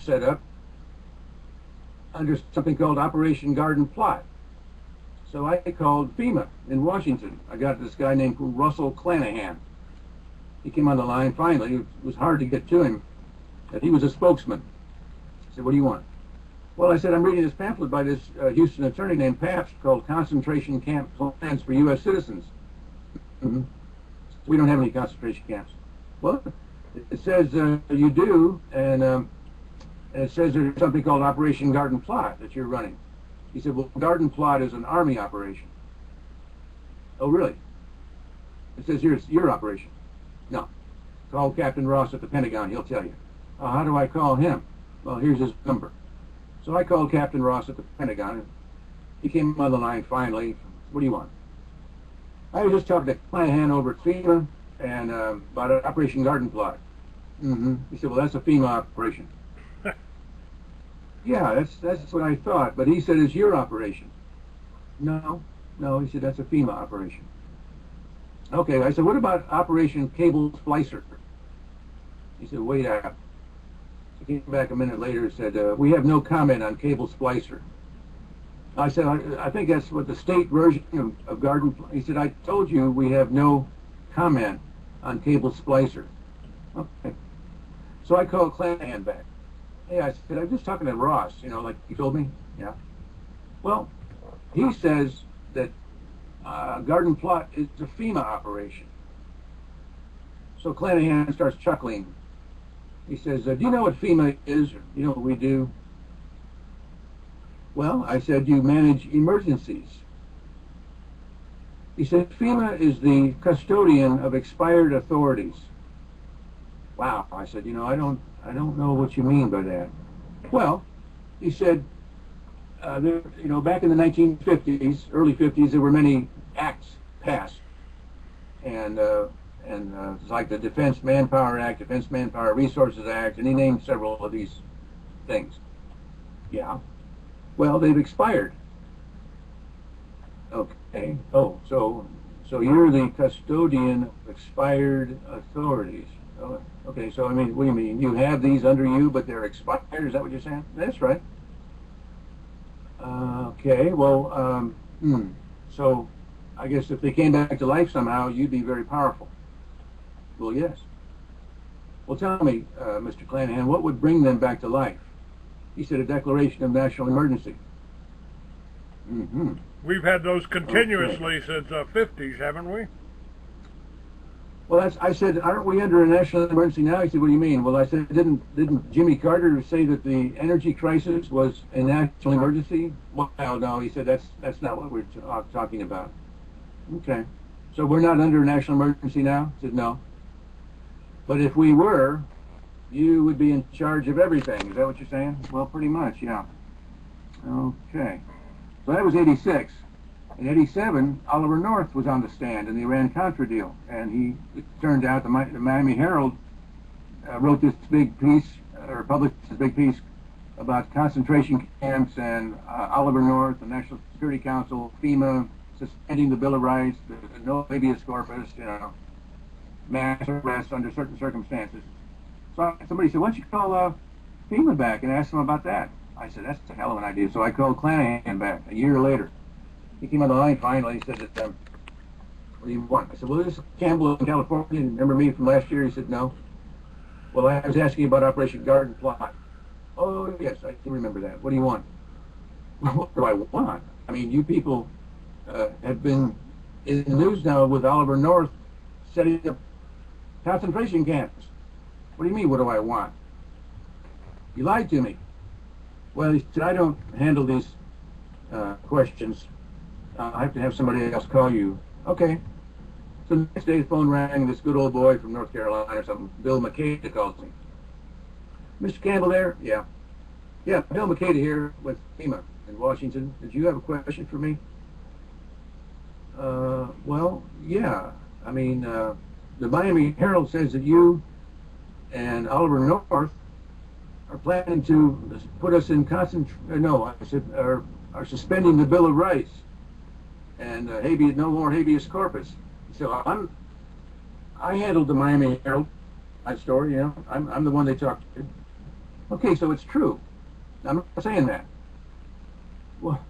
set up under something called Operation Garden Plot. So I called FEMA in Washington. I got this guy named Russell Clanahan. He came on the line finally. It was hard to get to him, but he was a spokesman. I said, what do you want? Well, I said, I'm reading this pamphlet by this Houston attorney named Pabst called Concentration Camp Plans for U.S. Citizens. We don't have any concentration camps. Well, it says you do, and it says there's something called Operation Garden Plot that you're running. He said, well, Garden Plot is an Army operation. Oh, really? It says here it's your operation. No. Call Captain Ross at the Pentagon. He'll tell you. How do I call him? Well, here's his number. So I called Captain Ross at the Pentagon. He came on the line finally. What do you want? I was just talking to Clanahan over at FEMA and about an Operation Garden Plot. He said, well, that's a FEMA operation. Yeah, that's what I thought. But he said, it's your operation. No, he said, that's a FEMA operation. Okay, I said, what about Operation Cable Splicer? He said, wait up. He came back a minute later and said, we have no comment on Cable Splicer. I said, I think that's what the state version of Garden. He said, I told you we have no comment on Cable Splicer. Okay. So I called Clanahan back. Hey, I said, I'm just talking to Ross, like you told me. Yeah. Well, he says that Garden Plot is a FEMA operation. So Clanahan starts chuckling. He says, do you know what FEMA is? Or, you know what we do? Well, I said, you manage emergencies. He said, FEMA is the custodian of expired authorities. Wow, I said, I don't know what you mean by that. Well, he said, back in the 1950s, early 50s, there were many acts passed, and it's like the Defense Manpower Act, Defense Manpower Resources Act, and he named several of these things. Yeah. Well, they've expired. Okay. Oh, so you're the custodian of expired authorities. Oh, okay, so what do you mean? You have these under you, but they're expired? Is that what you're saying? That's right. Okay, well, so I guess if they came back to life somehow, you'd be very powerful. Well, yes. Well, tell me, Mr. Clanahan, what would bring them back to life? He said a declaration of national emergency. We've had those continuously since the 50s, haven't we? Well, I said, aren't we under a national emergency now? He said, what do you mean? Well, I said, didn't Jimmy Carter say that the energy crisis was a national emergency? Well, no, he said, that's not what we're talking about. Okay. So we're not under a national emergency now? He said, no. But if we were, you would be in charge of everything. Is that what you're saying? Well, pretty much, yeah. Okay. So that was 86. In 87, Oliver North was on the stand in the Iran-Contra deal, and it turned out the Miami Herald wrote this big piece, or published this big piece about concentration camps and Oliver North, the National Security Council, FEMA, suspending the Bill of Rights, no habeas corpus, mass arrests under certain circumstances. So somebody said, why don't you call FEMA back and ask them about that? I said, that's a hell of an idea. So I called Clanahan back a year later. He came on the line finally. He said, what do you want? I said, well, this is Campbell in California. Remember me from last year? He said, no. Well, I was asking you about Operation Garden Plot. Oh, yes, I can remember that. What do you want? What do I want? I mean, you people have been in the news now with Oliver North setting up concentration camps. What do you mean, what do I want? You lied to me. Well, he said, I don't handle these questions. I have to have somebody else call you. Okay. So the next day the phone rang, this good old boy from North Carolina or something, Bill McCada calls me. Mr. Campbell there? Yeah. Yeah, Bill McCada here with FEMA in Washington. Did you have a question for me? Well, yeah. I mean, the Miami Herald says that you and Oliver North are planning to put us in are suspending the Bill of Rights and no more habeas corpus. So I handled the Miami Herald, my story. I'm the one they talked to. Okay, so it's true. I'm not saying that. Well,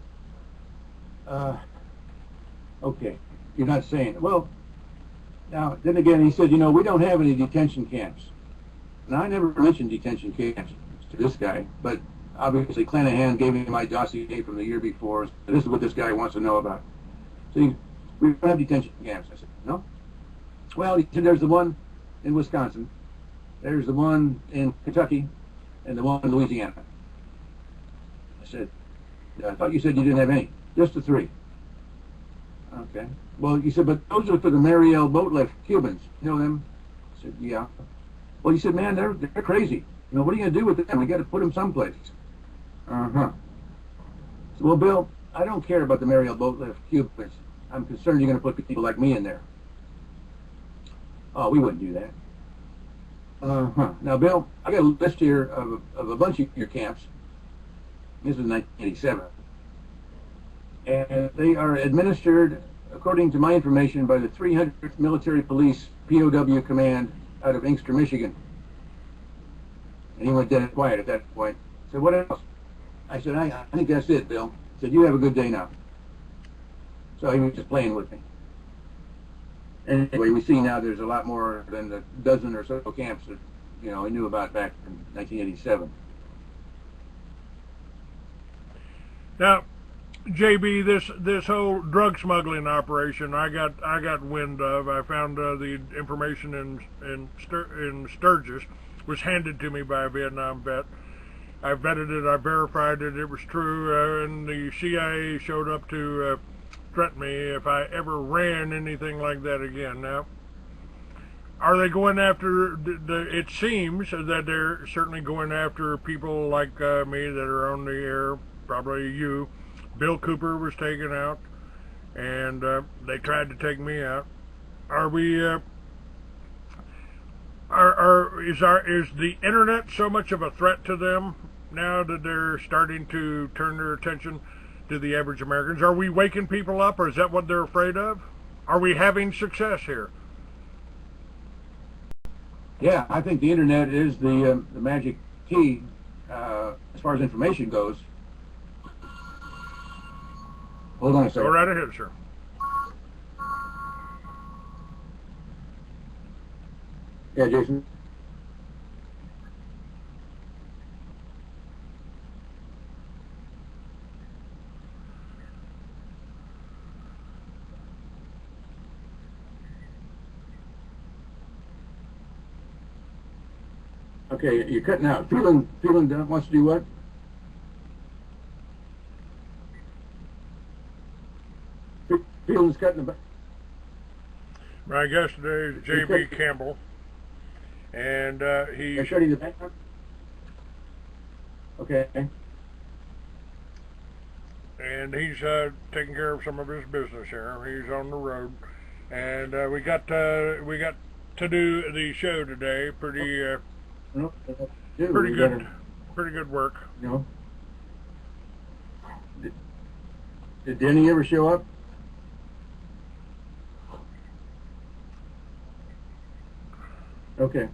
okay, you're not saying it. Well, now, then again, he said, you know, we don't have any detention camps. Now, I never mentioned detention camps to this guy, but obviously Clanahan gave me my dossier from the year before. So this is what this guy wants to know about. So we don't have detention camps. I said, no. Well, he said, there's the one in Wisconsin, there's the one in Kentucky, and the one in Louisiana. I said, I thought you said you didn't have any. Just the three. Okay. Well, you said, but those are for the Mariel boatlift Cubans. You know them? I said, yeah. Well, you said, man, they're crazy. You know, what are you going to do with them? We got to put them someplace. Uh-huh. So, well, Bill, I don't care about the Mariel boatlift Cubans. I'm concerned you're going to put people like me in there. Oh, we wouldn't do that. Uh-huh. Now, Bill, I got a list here of a bunch of your camps. This is 1987. And they are administered, according to my information, by the 300th Military Police POW Command out of Inkster, Michigan. And he went dead quiet at that point. I said, what else? I said, I think that's it, Bill. He said, you have a good day now. So he was just playing with me. Anyway, we see now there's a lot more than the dozen or so camps that, you know, I knew about back in 1987. Now, JB, this whole drug smuggling operation, I got wind of. I found the information in Sturgis was handed to me by a Vietnam vet. I vetted it, I verified it, it was true, and the CIA showed up to threaten me if I ever ran anything like that again. Now, are they going after, it seems that they're certainly going after people like me that are on the air, probably you. Bill Cooper was taken out, and they tried to take me out. Are we, is the internet so much of a threat to them now that they're starting to turn their attention to the average Americans? Are we waking people up, or is that what they're afraid of? Are we having success here? Yeah, I think the internet is the magic key as far as information goes. Hold on a second. Go right ahead, sir. Yeah, Jason. Okay, you're cutting out. Feeling wants to do what? Feeling's cutting the back. My guest today is J.B. Campbell, and he's shutting the back. Okay. And he's taking care of some of his business here. He's on the road, and we got to do the show today. Pretty good work. No. Did Denny ever show up? Okay.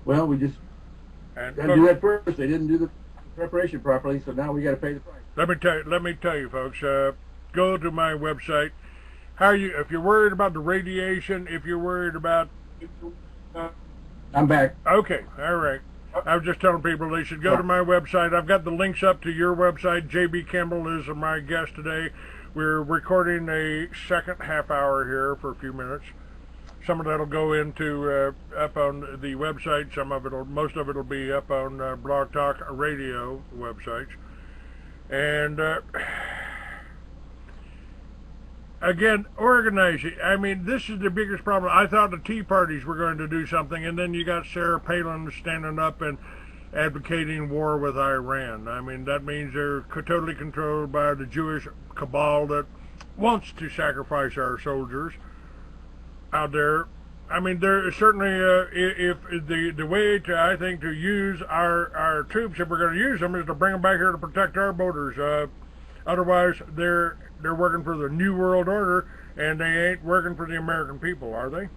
Well, we just got to do that first. They didn't do the preparation properly, so now we got to pay the price. Let me tell you, folks. Go to my website. If you're worried about the radiation, if you're worried about, I'm back. Okay, all right. I was just telling people they should go to my website. I've got the links up to your website. J.B. Campbell is my guest today. We're recording a second half hour here for a few minutes. Some of that'll go into up on the website. Most of it'll be up on Blog Talk Radio websites. And again, organizing. I mean, this is the biggest problem. I thought the Tea Parties were going to do something, and then you got Sarah Palin standing up and advocating war with Iran. I mean, that means they're totally controlled by the Jewish cabal that wants to sacrifice our soldiers out there. I mean, there certainly, if the way to, I think, to use our troops, if we're going to use them, is to bring them back here to protect our borders. Otherwise, they're working for the New World Order, and they ain't working for the American people, are they?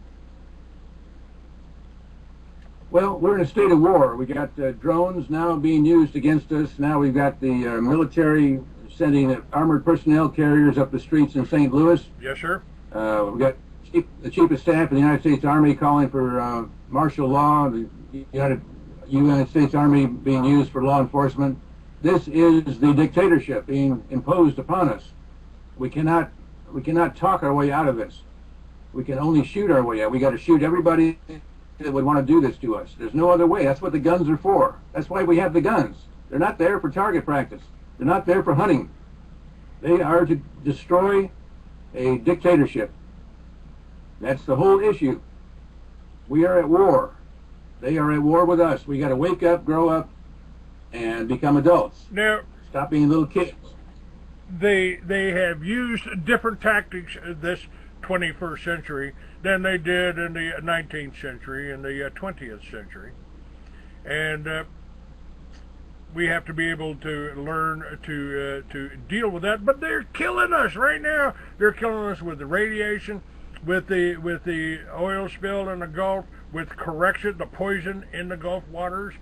Well, we're in a state of war. We got drones now being used against us. Now we've got the military sending armored personnel carriers up the streets in St. Louis. Yes, sir. We've got the Chief of Staff of the United States Army calling for martial law. The United States Army being used for law enforcement. This is the dictatorship being imposed upon us. We cannot talk our way out of this. We can only shoot our way out. We got to shoot everybody that would want to do this to us. There's no other way. That's what the guns are for. That's why we have the guns. They're not there for target practice. They're not there for hunting. They are to destroy a dictatorship. That's the whole issue. We are at war. They are at war with us. We got to wake up, grow up, and become adults. Now, stop being little kids. They have used different tactics this 21st century than they did in the 19th century and the 20th century, and we have to be able to learn to deal with that. But they're killing us right now. They're killing us with the radiation, with the oil spill in the Gulf, with correction, the poison in the Gulf waters.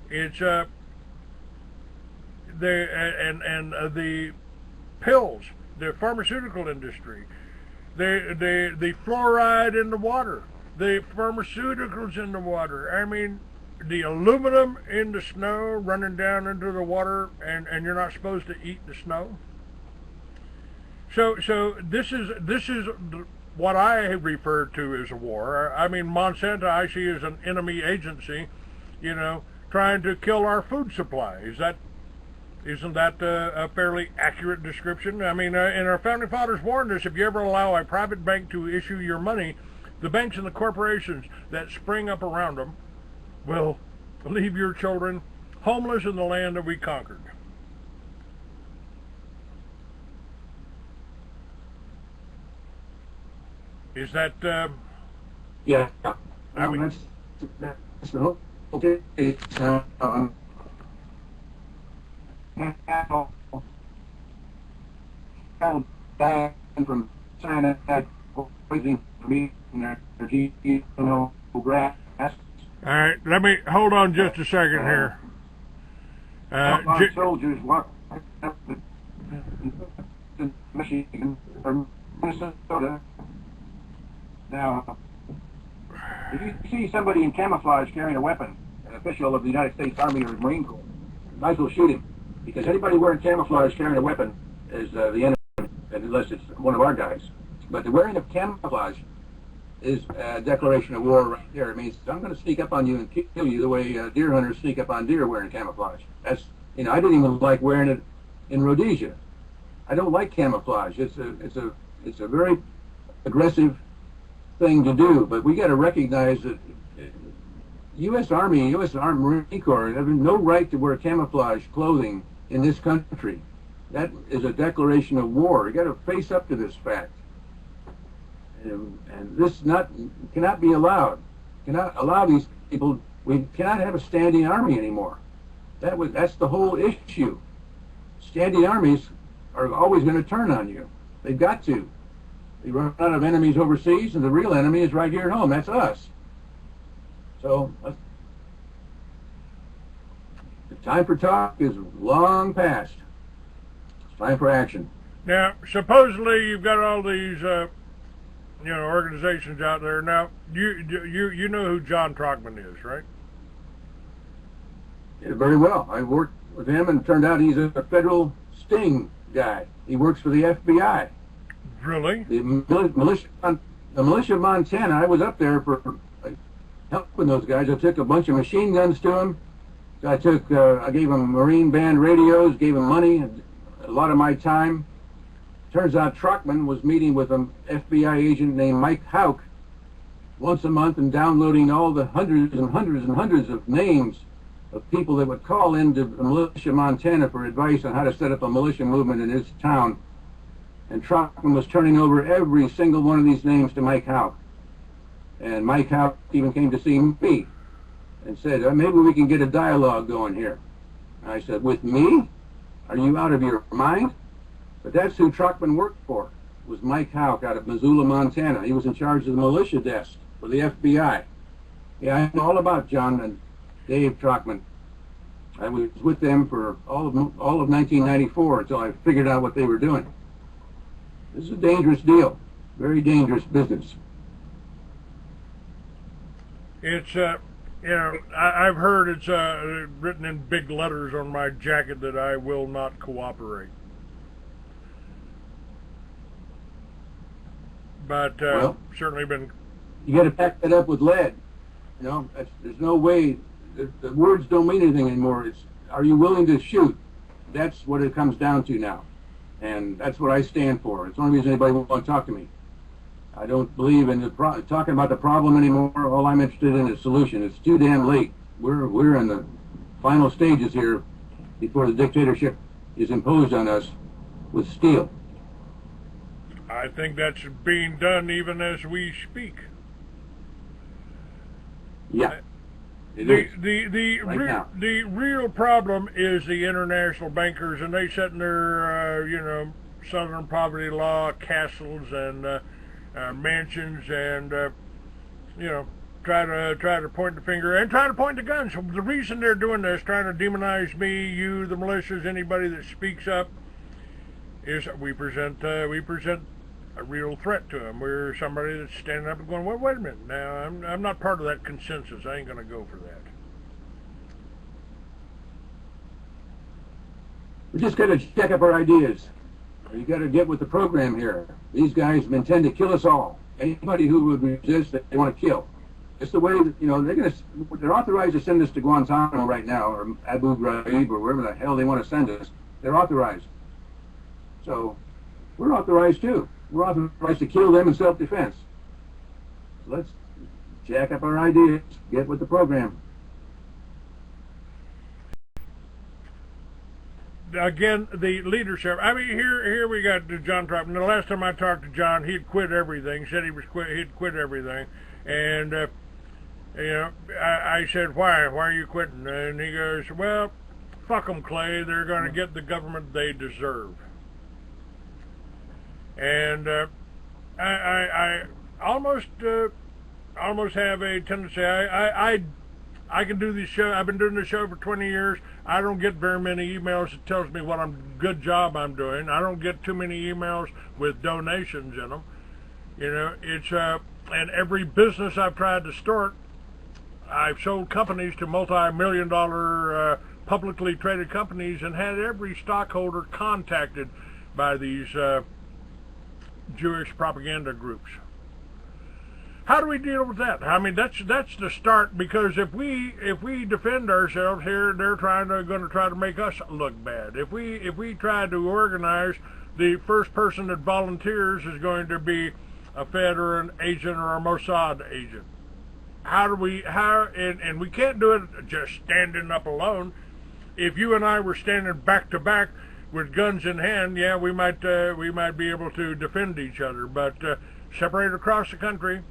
It's the pills, the pharmaceutical industry, the fluoride in the water, the pharmaceuticals in the water. I mean, the aluminum in the snow running down into the water, and you're not supposed to eat the snow. So this is what I refer to as a war. I mean, Monsanto I see as an enemy agency, you know, trying to kill our food supply. Isn't that a fairly accurate description? I mean, and our founding fathers warned us, if you ever allow a private bank to issue your money, the banks and the corporations that spring up around them will leave your children homeless in the land that we conquered. Is that... Yeah. I mean, that's the whole... Okay. From China, poisoning me grass. All right, let me hold on just a second here. Soldiers walk up the Michigan or Minnesota. Now, if you see somebody in camouflage carrying a weapon, an official of the United States Army or Marine Corps, might as well shoot him, because anybody wearing camouflage carrying a weapon is the enemy, unless it's one of our guys. But the wearing of camouflage is a declaration of war right there. It means I'm going to sneak up on you and kill you the way deer hunters sneak up on deer wearing camouflage. That's, you know, I didn't even like wearing it in Rhodesia. I don't like camouflage. It's a very aggressive thing to do, but we got to recognize that U.S. Army, U.S. Marine Corps have no right to wear camouflage clothing in this country. That is a declaration of war. You got to face up to this fact, and this cannot be allowed. Cannot allow these people. We cannot have a standing army anymore. That's the whole issue. Standing armies are always going to turn on you. They've got to. They run out of enemies overseas, and the real enemy is right here at home. That's us. So, the time for talk is long past. It's time for action. Now, supposedly you've got all these, organizations out there. Now, you know who John Trockman is, right? Yeah, very well. I worked with him, and it turned out he's a federal sting guy. He works for the FBI. Really? The militia of Montana. I was up there for helping those guys. I took a bunch of machine guns to them. I gave them Marine band radios, gave them money, a lot of my time. Turns out Trockman was meeting with an FBI agent named Mike Houck once a month and downloading all the hundreds and hundreds and hundreds of names of people that would call into the militia of Montana for advice on how to set up a militia movement in his town. And Trockman was turning over every single one of these names to Mike Houck. And Mike Houck even came to see me and said, maybe we can get a dialogue going here. And I said, with me? Are you out of your mind? But that's who Trockman worked for, was Mike Houck out of Missoula, Montana. He was in charge of the militia desk for the FBI. Yeah, I know all about John and Dave Trockman. I was with them for all of 1994 until I figured out what they were doing. This is a dangerous deal, very dangerous business. It's I've heard it's written in big letters on my jacket that I will not cooperate. But Well, certainly been. you got to back that up with lead. You know, there's no way. The words don't mean anything anymore. It's, are you willing to shoot? That's what it comes down to now, and that's what I stand for. It's the only reason anybody won't talk to me. I don't believe in talking about the problem anymore. All I'm interested in is solution. It's too damn late. We're in the final stages here before the dictatorship is imposed on us with steel. I think that's being done even as we speak. Yeah. Right The real problem is the international bankers, and they sit in their Southern poverty law castles and mansions, and try to point the finger and try to point the gun. So the reason they're doing this, trying to demonize me, you, the militias, anybody that speaks up, is we present a real threat to them. We're somebody that's standing up and going, well, wait a minute, now I'm not part of that consensus. I ain't going to go for that. We just got to check up our ideas. You got to get with the program here. These guys intend to kill us all. Anybody who would resist, they want to kill. It's the way that, they're authorized to send us to Guantanamo right now, or Abu Ghraib, or wherever the hell they want to send us. They're authorized. So we're authorized too. We're authorized to kill them in self-defense. So let's jack up our ideas, get with the program. Again, the leadership. I mean, here we got John Troutman. The last time I talked to John, he'd quit everything. Said he'd quit everything, and I said, why are you quitting? And he goes, well, fuck them, Clay. They're going to get the government they deserve. And I almost have a tendency. I can do this show. I've been doing this show for 20 years. I don't get very many emails that tells me what good job I'm doing. I don't get too many emails with donations in them. It's and every business I've tried to start, I've sold companies to multi-million-dollar publicly traded companies, and had every stockholder contacted by these Jewish propaganda groups. How do we deal with that? I mean, that's the start, because if we defend ourselves here, they're going to try to make us look bad. If we try to organize, the first person that volunteers is going to be a Fed or an agent or a Mossad agent. And we can't do it just standing up alone. If you and I were standing back to back with guns in hand, yeah, we might be able to defend each other, but separated across the country,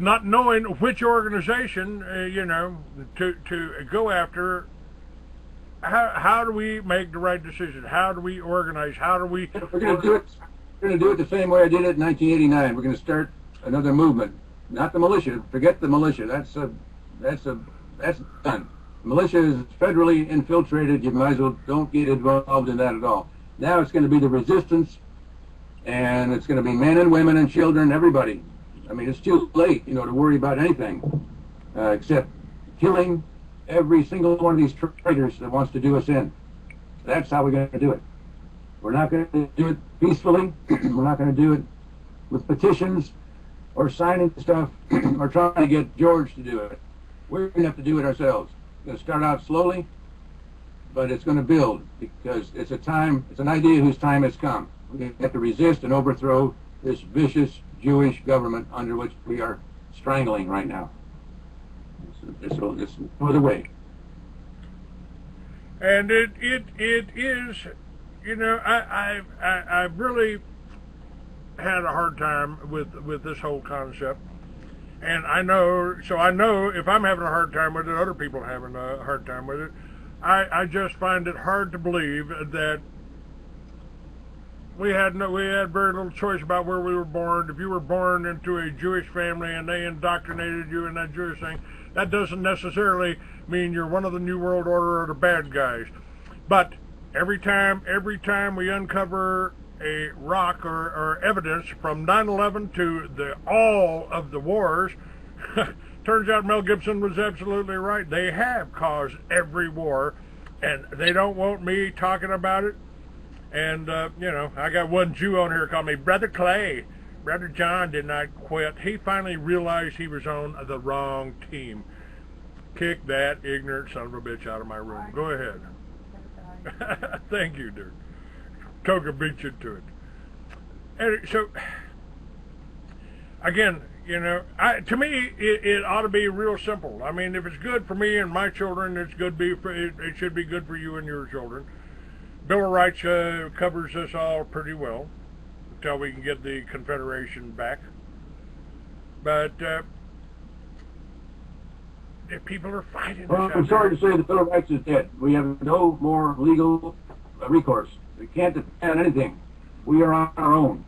not knowing which organization, to go after. How do we make the right decision? How do we organize? How do we? We're going to do it. We're going to do it the same way I did it in 1989. We're going to start another movement. Not the militia. Forget the militia. That's done. Militia is federally infiltrated. You might as well don't get involved in that at all. Now it's going to be the resistance, and it's going to be men and women and children, everybody. I mean, it's too late, to worry about anything except killing every single one of these traitors that wants to do us in. That's how we're going to do it. We're not going to do it peacefully. We're not going to do it with petitions or signing stuff or trying to get George to do it. We're going to have to do it ourselves. It's going to start out slowly, but it's going to build, because it's an idea whose time has come. We're going to have to resist and overthrow this vicious Jewish government under which we are strangling right now. It's no other way. And it is, I've really had a hard time with this whole concept. And I know if I'm having a hard time with it, other people are having a hard time with it. I just find it hard to believe that we had very little choice about where we were born. If you were born into a Jewish family and they indoctrinated you in that Jewish thing, that doesn't necessarily mean you're one of the New World Order or the bad guys. But every time we uncover a rock or evidence from 9/11 to all of the wars, turns out Mel Gibson was absolutely right. They have caused every war, and they don't want me talking about it. And, I got one Jew on here called me Brother Clay. Brother John did not quit. He finally realized he was on the wrong team. Kick that ignorant son of a bitch out of my room. Go ahead. Thank you, dude. Toga beat you to it. And so, again, to me, it ought to be real simple. I mean, if it's good for me and my children, it should be good for you and your children. Bill of Rights covers us all pretty well until we can get the Confederation back. But if people are fighting. Well, I'm sorry to say the Bill of Rights is dead. We have no more legal recourse. We can't depend on anything. We are on our own.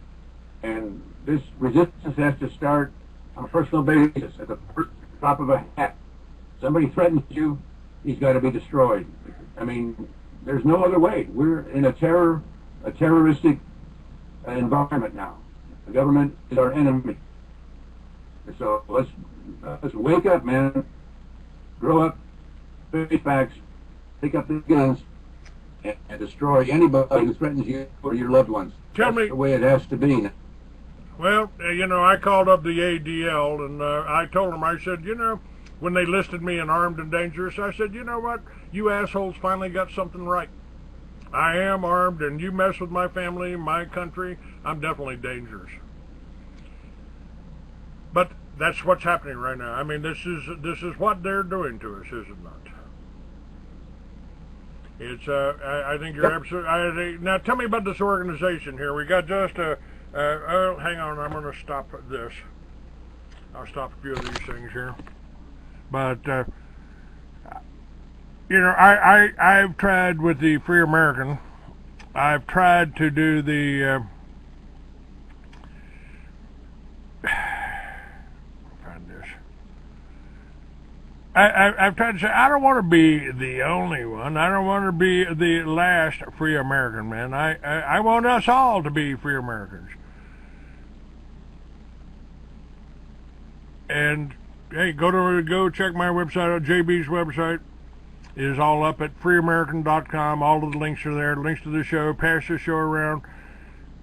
And this resistance has to start on a personal basis, at the first drop of a hat. Somebody threatens you, he's got to be destroyed. I mean, there's no other way. We're in a terroristic environment now. The government is our enemy. So let's wake up, man. Grow up, face facts, pick up the guns, and destroy anybody who threatens you or your loved ones. That's the way it has to be now. Well, I called up the ADL, and I told them, I said, when they listed me in armed and dangerous, I said, you know what? You assholes finally got something right. I am armed, and you mess with my family, my country, I'm definitely dangerous. But that's what's happening right now. I mean, this is what they're doing to us, is it not? It's I think you're absolutely. Now, tell me about this organization here. We got just hang on, I'm going to stop this. I'll stop a few of these things here. But I've tried with the Free American. I've tried to do the. I've tried to say, I don't want to be the only one. I don't want to be the last free American, man. I want us all to be free Americans. And, hey, go check my website out. JB's website is all up at freeamerican.com. All of the links are there. Links to the show. Pass the show around.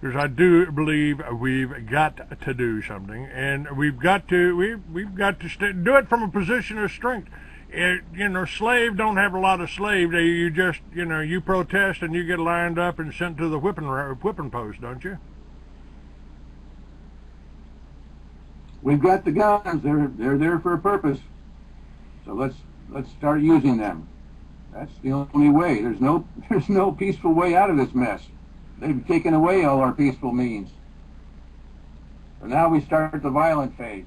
Because I do believe we've got to do something, and we've got to do it from a position of strength. Slave don't have a lot of slaves. You just you protest and you get lined up and sent to the whipping post, don't you? We've got the guns. They're there for a purpose. So let's start using them. That's the only way. There's no peaceful way out of this mess. They've taken away all our peaceful means. So now we start the violent phase.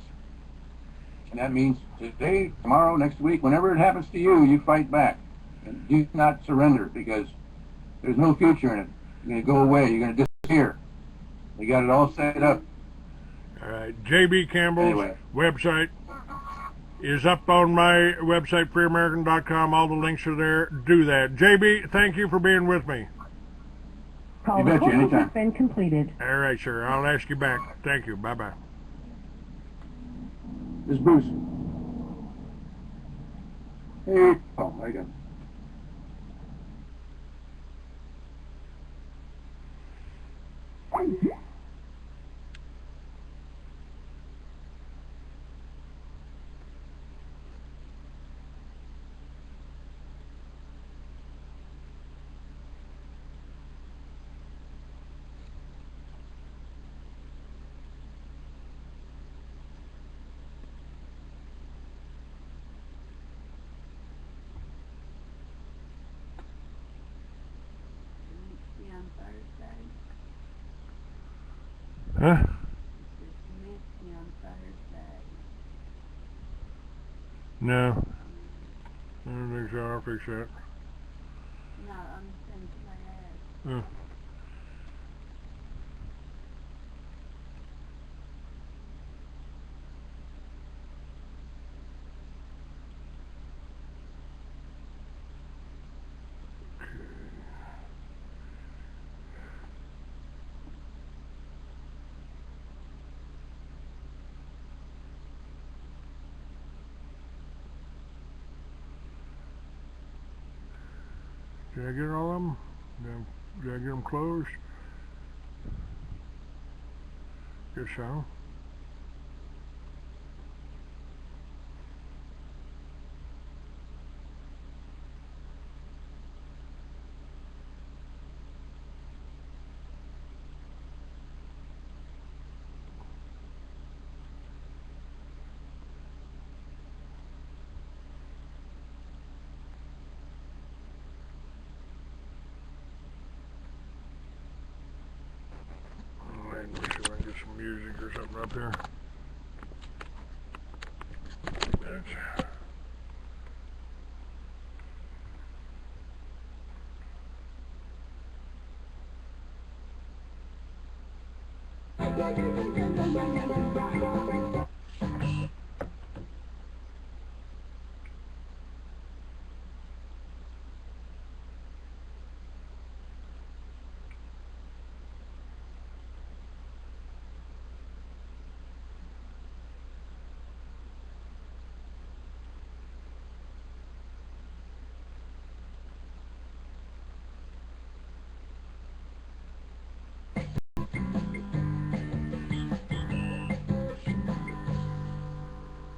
And that means today, tomorrow, next week, whenever it happens to you, you fight back. And do not surrender, because there's no future in it. You're going to go away. You're going to disappear. We got it all set up. All right. J.B. Campbell's website is up on my website, freeamerican.com. All the links are there. Do that. J.B., thank you for being with me. Call recording has been completed. All right, sir. I'll ask you back. Thank you. Bye-bye. This is Bruce. Hey. Oh, I got it. Huh? No. I don't think so. I'll fix that. No, I'm sending my ad. Did I get all of them? Did I get them closed? Guess so. Let me see if I can get some music or something up here.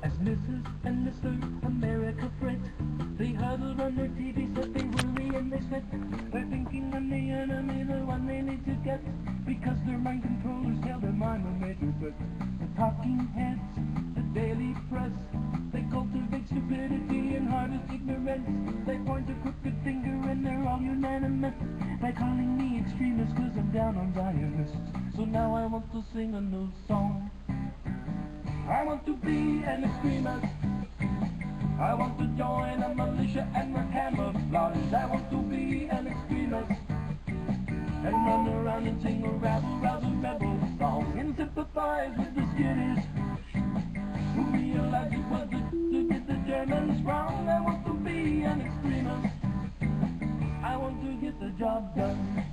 As Mrs. and Mr. America fret, they huddled on their TV set, they worry and they sweat. They're thinking on the enemy, the one they need to get, because their mind controllers tell them I'm a major threat. The talking heads, the daily press, they cultivate stupidity and hardest ignorance. They point a crooked finger and they're all unanimous by calling me extremist, cause I'm down on Zionists. So now I want to sing a new song. I want to be an extremist. I want to join a militia and wear camouflage. I want to be an extremist and run around and sing a rebel song and sympathize with the skinnies who realize it was to get the Germans wrong. I want to be an extremist. I want to get the job done.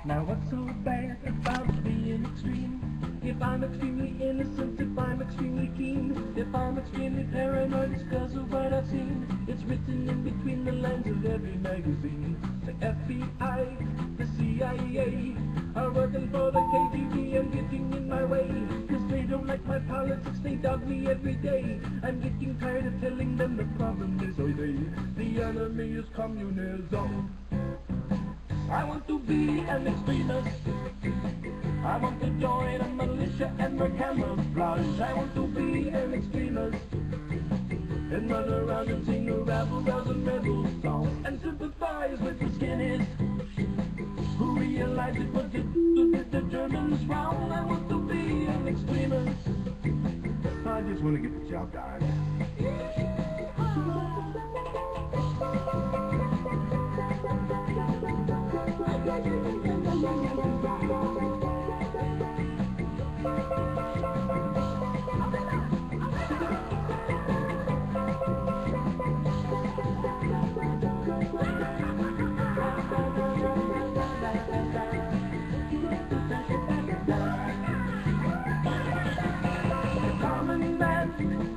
Now what's so bad about being extreme? If I'm extremely innocent, if I'm extremely keen, if I'm extremely paranoid, it's because of what I've seen. It's written in between the lines of every magazine. The FBI, the CIA are working for the KGB and getting in my way, cause they don't like my politics, they dog me every day. I'm getting tired of telling them the problem is the enemy is communism. I want to be an extremist. I want to join a militia and wear camouflage. I want to be an extremist and run around and sing a rebel song and sympathize with the skinheads who realize it was to get the Germans wrong. I want to be an extremist. I just want to get the job done.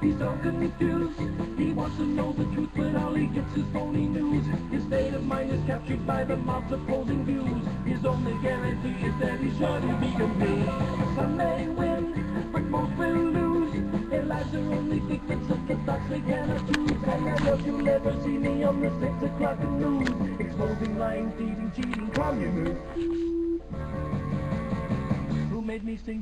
He's so confused. He wants to know the truth, but all he gets is phony news. His state of mind is captured by the mob's opposing views. His only guarantee is that he's sure to be confused. Some may win, but most will lose. Their lives are only figments of the thoughts they cannot choose. And I know you'll never see me on the 6 o'clock news, exposing lying, thieving, cheating communists who made me sing